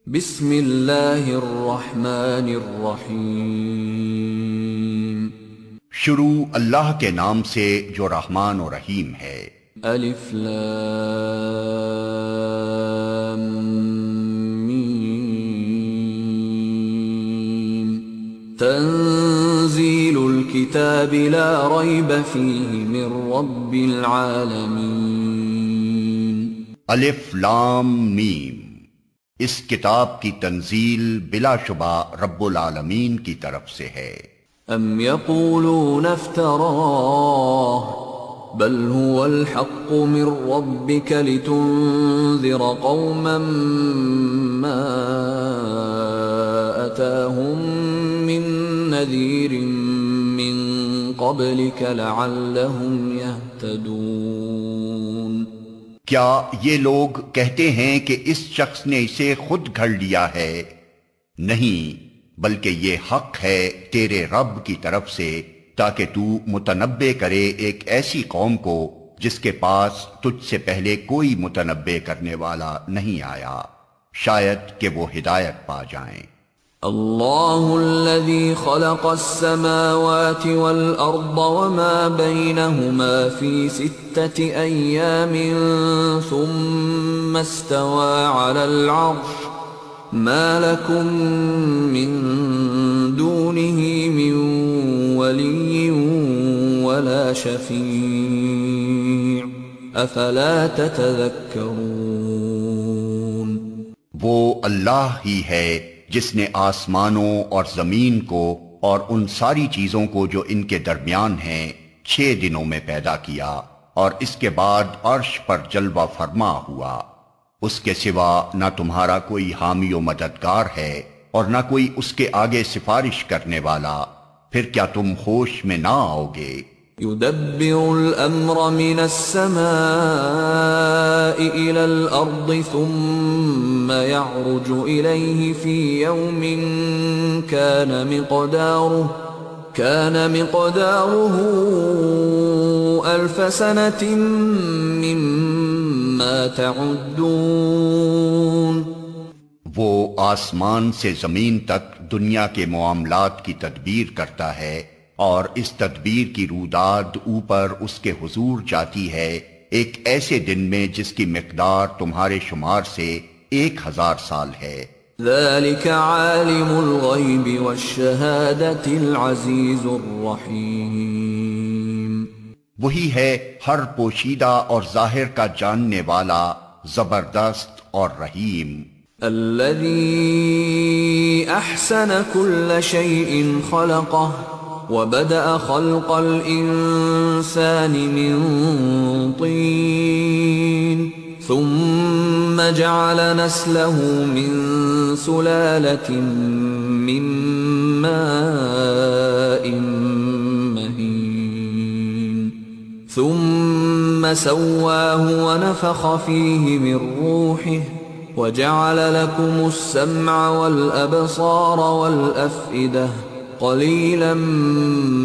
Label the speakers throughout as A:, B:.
A: بسم اللہ الرحمن الرحیم۔
B: شروع اللہ کے نام سے جو رحمان و رحیم ہے۔
A: الف لام میم۔ تنزیل الکتاب لا ریب فیہ من رب العالمین۔
B: الف لام میم، اس کتاب کی تنزیل بلا شبہ رب العالمین کی طرف سے ہے۔
A: ام یقولون افتراہ بل هو الحق من ربک لتنذر قوما ما اتاهم من نذیر من قبلک لعلهم يهتدون۔
B: کیا یہ لوگ کہتے ہیں کہ اس شخص نے اسے خود گھڑ لیا ہے؟ نہیں، بلکہ یہ حق ہے تیرے رب کی طرف سے تاکہ تو متنبع کرے ایک ایسی قوم کو جس کے پاس تجھ سے پہلے کوئی متنبع کرنے والا نہیں آیا، شاید کہ وہ ہدایت پا جائیں۔
A: اللہ الذي خلق السماوات والأرض وما بينهما في 6 أيام ثم استوى على العرش ما لكم من دونه من ولي ولا شفيع أفلا تتذكرون۔
B: وہ اللہ ہی ہے جس نے آسمانوں اور زمین کو اور ان ساری چیزوں کو جو ان کے درمیان ہیں 6 دنوں میں پیدا کیا، اور اس کے بعد عرش پر جلوہ فرما ہوا۔ اس کے سوا نہ تمہارا کوئی حامی و مددگار ہے اور نہ کوئی اس کے آگے سفارش کرنے والا، پھر کیا تم ہوش میں نہ آؤ گے؟
A: يدبر الأمر من السماء إلى الأرض ثم يعرج إليه في يوم كان مقداره 1000 سنة مما تعدون۔
B: وہ آسمان سے زمین تک دنیا کے معاملات کی تدبیر کرتا ہے، اور اس تدبیر کی روداد اوپر اس کے حضور جاتی ہے ایک ایسے دن میں جس کی مقدار تمہارے شمار سے 1000 سال ہے۔
A: ذلك عالم الغیب والشہادۃ العزیز الرحیم۔
B: وہی ہے ہر پوشیدہ اور ظاہر کا جاننے والا، زبردست اور رحیم۔
A: الذی احسن كل شیء خلقہ وبدأ خلق الإنسان من طين ثم جعل نسله من سلالة من ماء مهين ثم سواه ونفخ فيه من روحه وجعل لكم السمع والأبصار والأفئدة قلیلا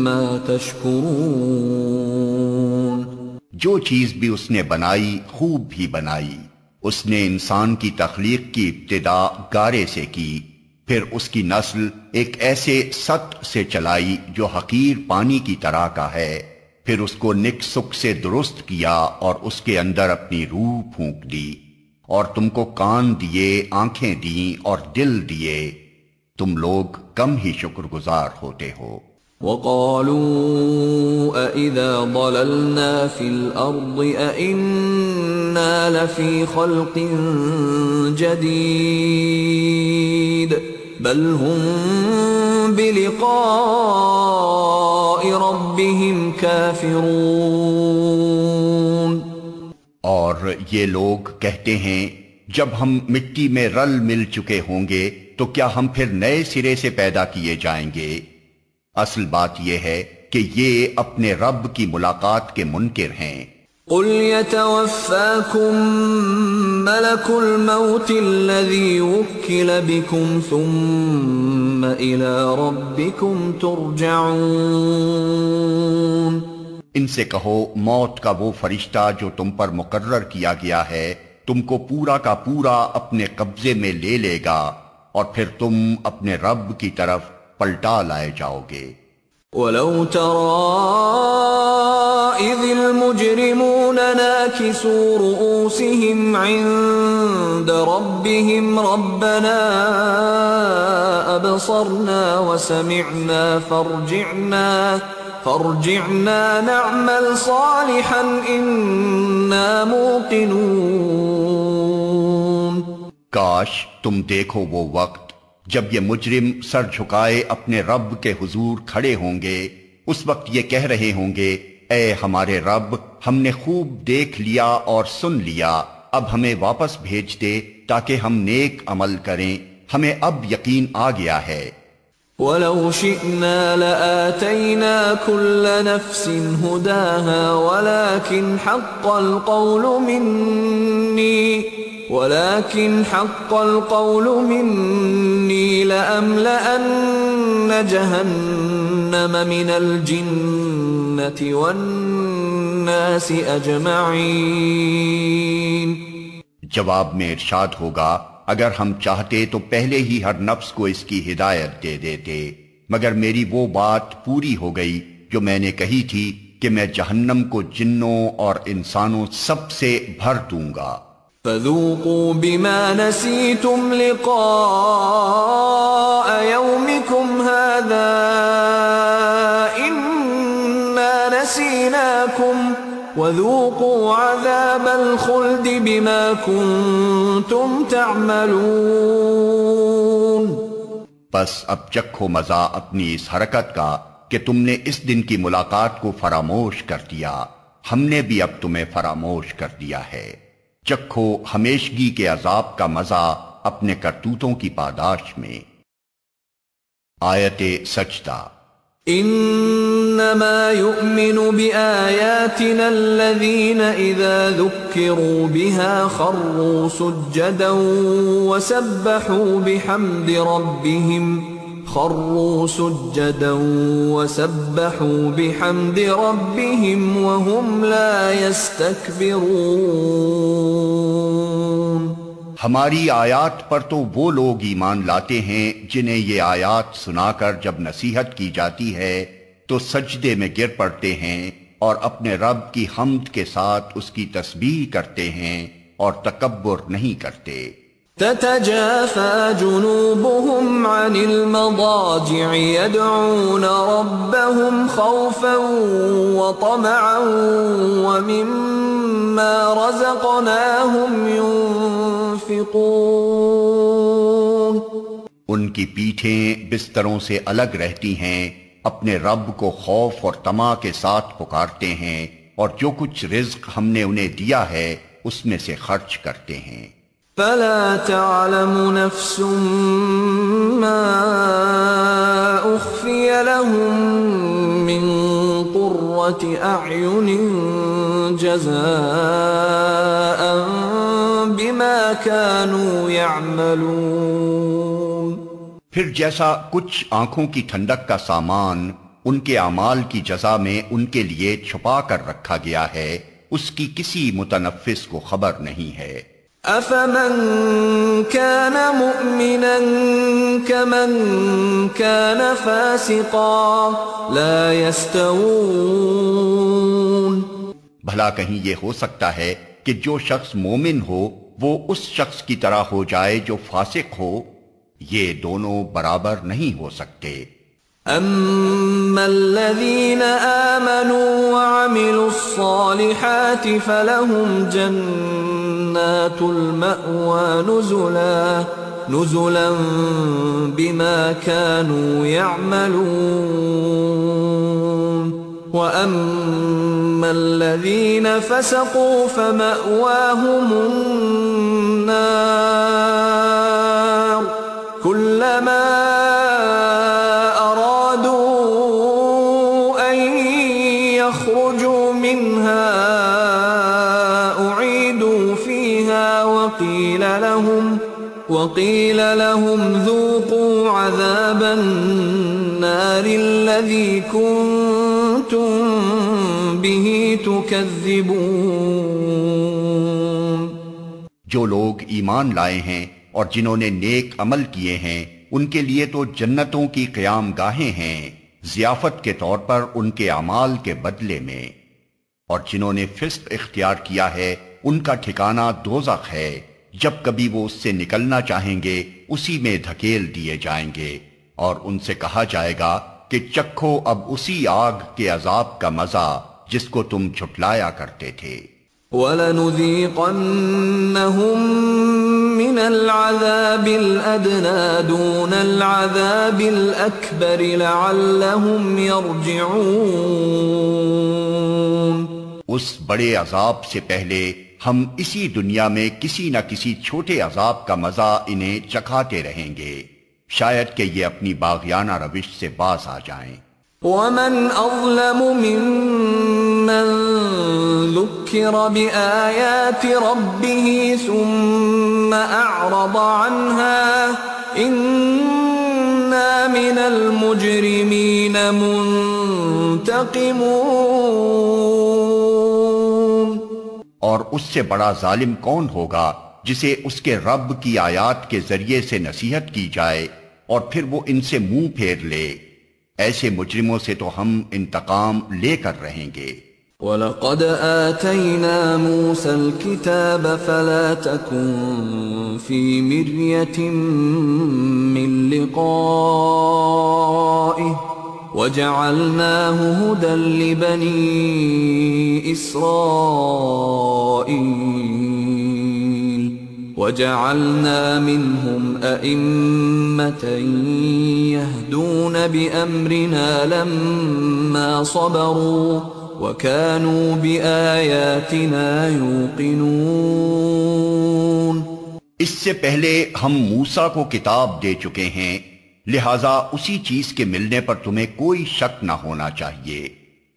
A: ما تشکرون۔
B: جو چیز بھی اس نے بنائی خوب ہی بنائی۔ اس نے انسان کی تخلیق کی ابتدا گارے سے کی، پھر اس کی نسل ایک ایسے ست سے چلائی جو حقیر پانی کی طرح کا ہے، پھر اس کو نک سک سے درست کیا اور اس کے اندر اپنی روح پھونک دی، اور تم کو کان دیے، آنکھیں دیں اور دل دیے، تم لوگ کم ہی شکر گزار ہوتے ہو۔
A: وَقَالُوا أَإِذَا ضَلَلْنَا فِي الْأَرْضِ أَإِنَّا لَفِي خَلْقٍ جَدِيدٍ بَلْ هُمْ بِلِقَاءِ رَبِّهِمْ كَافِرُونَ۔
B: اور یہ لوگ کہتے ہیں جب ہم مٹی میں رل مل چکے ہوں گے تو کیا ہم پھر نئے سرے سے پیدا کیے جائیں گے؟ اصل بات یہ ہے کہ یہ اپنے رب کی ملاقات کے منکر ہیں۔
A: قُلْ يَتَوَفَّاكُمْ مَلَكُ الْمَوْتِ الَّذِي وُكِّلَ بِكُمْ ثُمَّ إِلَى رَبِّكُمْ تُرْجَعُونَ۔
B: ان سے کہو موت کا وہ فرشتہ جو تم پر مقرر کیا گیا ہے تم کو پورا کا پورا اپنے قبضے میں لے لے گا اور پھر تم اپنے رب کی طرف پلٹا لائے جاؤ گے۔
A: وَلَوْ تَرَىٰ إِذِ الْمُجْرِمُونَ نَاكِسُو رُءُوسِهِمْ عِندَ رَبِّهِمْ رَبَّنَا أَبْصَرْنَا وَسَمِعْنَا فارجعنا نعمل صالحا إنا موقنون۔
B: کاش تم دیکھو وہ وقت جب یہ مجرم سر جھکائے اپنے رب کے حضور کھڑے ہوں گے، اس وقت یہ کہہ رہے ہوں گے، اے ہمارے رب، ہم نے خوب دیکھ لیا اور سن لیا، اب ہمیں واپس بھیج دے تاکہ ہم نیک عمل کریں، ہمیں اب یقین آ گیا ہے۔
A: وَلَوْ شِئْنَا لَآتَيْنَا كُلَّ نَفْسٍ هُدَاهَا وَلَكِنْ حَقَّ الْقَوْلُ مِنِّي لَأَمْلَأَنَّ جَهَنَّمَ مِنَ الْجِنَّةِ وَالنَّاسِ أَجْمَعِينَ۔
B: جواب میں ارشاد ہوگا، اگر ہم چاہتے تو پہلے ہی ہر نفس کو اس کی ہدایت دے دیتے، مگر میری وہ بات پوری ہو گئی جو میں نے کہی تھی کہ میں جہنم کو جنوں اور انسانوں سب سے بھر دوں گا۔
A: فَذُوقُوا بِمَا نَسِيتُمْ لِقَاءَ يَوْمِكُمْ هَذَا إِنَّا نَسِينَاكُمْ وَذُوقُوا عَذَابَ الْخُلْدِ بِمَا كُنتُمْ تَعْمَلُونَ۔
B: بس اب چکھو مزہ اپنی اس حرکت کا کہ تم نے اس دن کی ملاقات کو فراموش کر دیا، ہم نے بھی اب تمہیں فراموش کر دیا ہے، چکھو ہمیشگی کے عذاب کا مزہ اپنے کرتوتوں کی پاداش میں۔ آیت سجدہ۔
A: انما يؤمن بآياتنا الذين اذا ذكروا بها خروا سجدا وسبحوا بحمد ربهم وهم لا يستكبرون۔
B: ہماری آیات پر تو وہ لوگ ایمان لاتے ہیں جنہیں یہ آیات سنا کر جب نصیحت کی جاتی ہے تو سجدے میں گر پڑتے ہیں اور اپنے رب کی حمد کے ساتھ اس کی تسبیح کرتے ہیں اور تکبر نہیں کرتے۔
A: تتجافى جنوبهم عن المضاجع يدعون ربهم خوفا وطمعا ومما رزقناهم ينفقون۔
B: ان کی پیٹھیں بستروں سے الگ رہتی ہیں، اپنے رب کو خوف اور طمع کے ساتھ پکارتے ہیں اور جو کچھ رزق ہم نے انہیں دیا ہے اس میں سے خرچ کرتے ہیں۔
A: فلا تعلم نفس ما اخفي لهم من قرة اعين جزاء بما كانوا يعملون۔
B: پھر جیسا کچھ آنکھوں کی ٹھنڈک کا سامان ان کے اعمال کی جزا میں ان کے لیے چھپا کر رکھا گیا ہے، اس کی کسی متنفس کو خبر نہیں ہے۔
A: أَفَمَنْ كَانَ مُؤْمِنًا كَمَنْ كَانَ فَاسِقًا لَا يَسْتَوُونَ۔
B: بھلا کہیں یہ ہو سکتا ہے کہ جو شخص مومن ہو وہ اس شخص کی طرح ہو جائے جو فاسق ہو؟ یہ دونوں برابر نہیں ہو سکتے۔
A: أَمَّا الَّذِينَ آمَنُوا وَعَمِلُوا الصَّالِحَاتِ فَلَهُمْ جَنَّاتُ الْمَأْوَى نُزُلًا بِمَا كَانُوا يَعْمَلُونَ وَأَمَّا الَّذِينَ فَسَقُوا فَمَأْوَاهُمُ النَّارُ كُلَّمَا يخرجوا منها أعيدوا فيها وقيل لهم ذوقوا عذاب النار الذي كنتم به تكذبون۔
B: جو لوگ ایمان لائے ہیں اور جنہوں نے نیک عمل کیے ہیں ان کے لیے تو جنتوں کی قیام گاہیں ہیں ضیافت کے طور پر ان کے اعمال کے بدلے میں، اور جنہوں نے فسق اختیار کیا ہے ان کا ٹھکانہ دوزخ ہے، جب کبھی وہ اس سے نکلنا چاہیں گے اسی میں دھکیل دیے جائیں گے، اور ان سے کہا جائے گا کہ چکھو اب اسی آگ کے عذاب کا مزہ جس کو تم جھٹلایا کرتے تھے۔
A: وَلَنُذِيقَنَّهُم مِّنَ الْعَذَابِ الْأَدْنَىٰ دُونَ الْعَذَابِ الْأَكْبَرِ لَعَلَّهُمْ يَرْجِعُونَ۔
B: اس بڑے عذاب سے پہلے ہم اسی دنیا میں کسی نہ کسی چھوٹے عذاب کا مزہ انہیں چکھاتے رہیں گے، شاید کہ یہ اپنی باغیانہ روش سے باز آ جائیں۔
A: وَمَنْ أَظْلَمُ مِمَّنْ ذُكِّرَ بِآيَاتِ رَبِّهِ ثُمَّ أَعْرَضَ عَنْهَا إِنَّا مِنَ الْمُجْرِمِينَ مُنْتَقِمُونَ۔
B: اور اس سے بڑا ظالم کون ہوگا جسے اس کے رب کی آیات کے ذریعے سے نصیحت کی جائے اور پھر وہ ان سے منہ پھیر لے، ایسے مجرموں سے تو ہم انتقام لے کر رہیں گے۔
A: وَلَقَدْ آتَيْنَا مُوسَى الْكِتَابَ فَلَا تَكُنْ فِي مِرْيَةٍ مِّن لِقَائِهِ وَجَعَلْنَاهُ هُدًى لِبَنِي إِسْرَائِيلَ وَجَعَلْنَا مِنْهُمْ أَئِمَّةً يَهْدُونَ بِأَمْرِنَا لَمَّا صَبَرُوا وَكَانُوا بِآيَاتِنَا يُوقِنُونَ۔
B: اس سے پہلے ہم موسیٰ کو کتاب دے چکے ہیں، لہٰذا اسی چیز کے ملنے پر تمہیں کوئی شک نہ ہونا چاہیے۔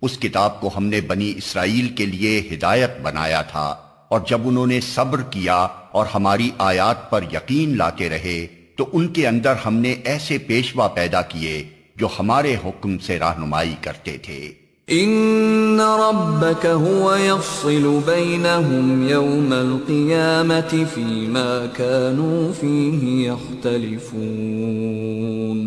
B: اس کتاب کو ہم نے بنی اسرائیل کے لیے ہدایت بنایا تھا، اور جب انہوں نے صبر کیا اور ہماری آیات پر یقین لاتے رہے تو ان کے اندر ہم نے ایسے پیشوا پیدا کیے جو ہمارے حکم سے رہنمائی کرتے تھے۔
A: ان ربك هو يفصل بينهم يوم القيامة فيما كانوا فيه يختلفون۔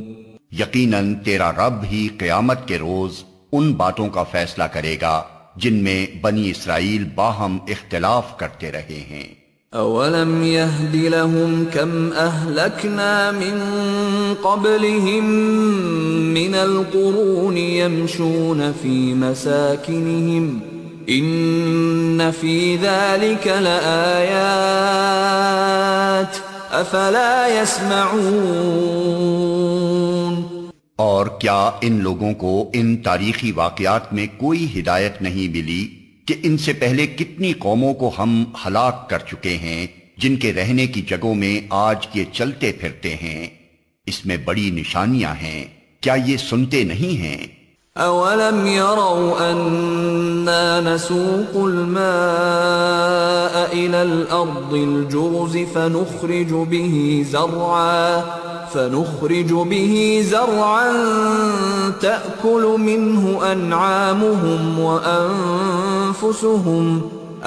B: یقیناً تیرا رب ہی قیامت کے روز ان باتوں کا فیصلہ کرے گا جن میں بنی اسرائیل باہم اختلاف کرتے رہے ہیں۔
A: اولم يهد لهم كم اهلكنا من قبلهم من القرون يمشون في مساكنهم ان في ذلك لآيات افلا يسمعون۔
B: اور کیا ان لوگوں کو ان تاریخی واقعات میں کوئی ہدایت نہیں ملی کہ ان سے پہلے کتنی قوموں کو ہم ہلاک کر چکے ہیں جن کے رہنے کی جگہوں میں آج یہ چلتے پھرتے ہیں، اس میں بڑی نشانیاں ہیں، کیا یہ سنتے نہیں ہیں؟
A: اولم يروا انا نسوق الماء الى الارض الجرز فنخرج به زرعا تأكل منه انعامهم وانفسهم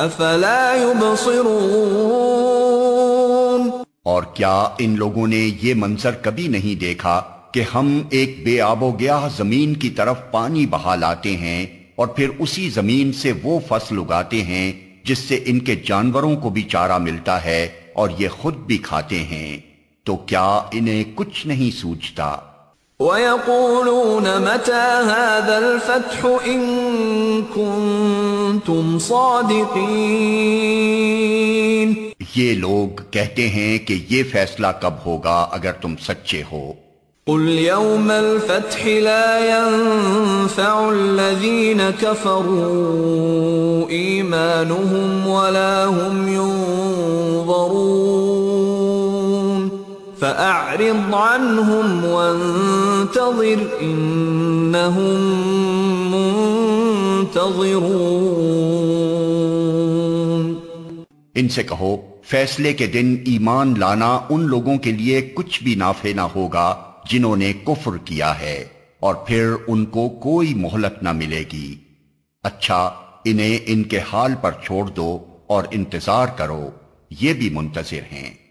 A: افلا يبصرون۔
B: اور کیا ان لوگوں نے یہ منظر کبھی نہیں دیکھا کہ ہم ایک بے آب و گیاہ زمین کی طرف پانی بہا لاتے ہیں اور پھر اسی زمین سے وہ فصل اگاتے ہیں جس سے ان کے جانوروں کو بھی چارہ ملتا ہے اور یہ خود بھی کھاتے ہیں، تو کیا انہیں کچھ نہیں سوچتا؟
A: وَيَقُولُونَ مَتَى هَذَا الْفَتْحُ إِن كُنتُمْ صَادِقِينَ۔
B: یہ لوگ کہتے ہیں کہ یہ فیصلہ کب ہوگا اگر تم سچے ہو۔
A: قُلْ يَوْمَ الْفَتْحِ لَا يَنفَعُ الَّذِينَ كَفَرُوا إِيمَانُهُمْ وَلَا هُمْ يُنظَرُونَ فَأَعْرِضْ عَنْهُمْ وَانتَظِرْ إِنَّهُمْ مُنتَظِرُونَ۔
B: ان سے کہو فیصلے کے دن ایمان لانا ان لوگوں کے لیے کچھ بھی نافع نہ ہوگا جنہوں نے کفر کیا ہے، اور پھر ان کو کوئی مہلت نہ ملے گی۔ اچھا انہیں ان کے حال پر چھوڑ دو اور انتظار کرو، یہ بھی منتظر ہیں۔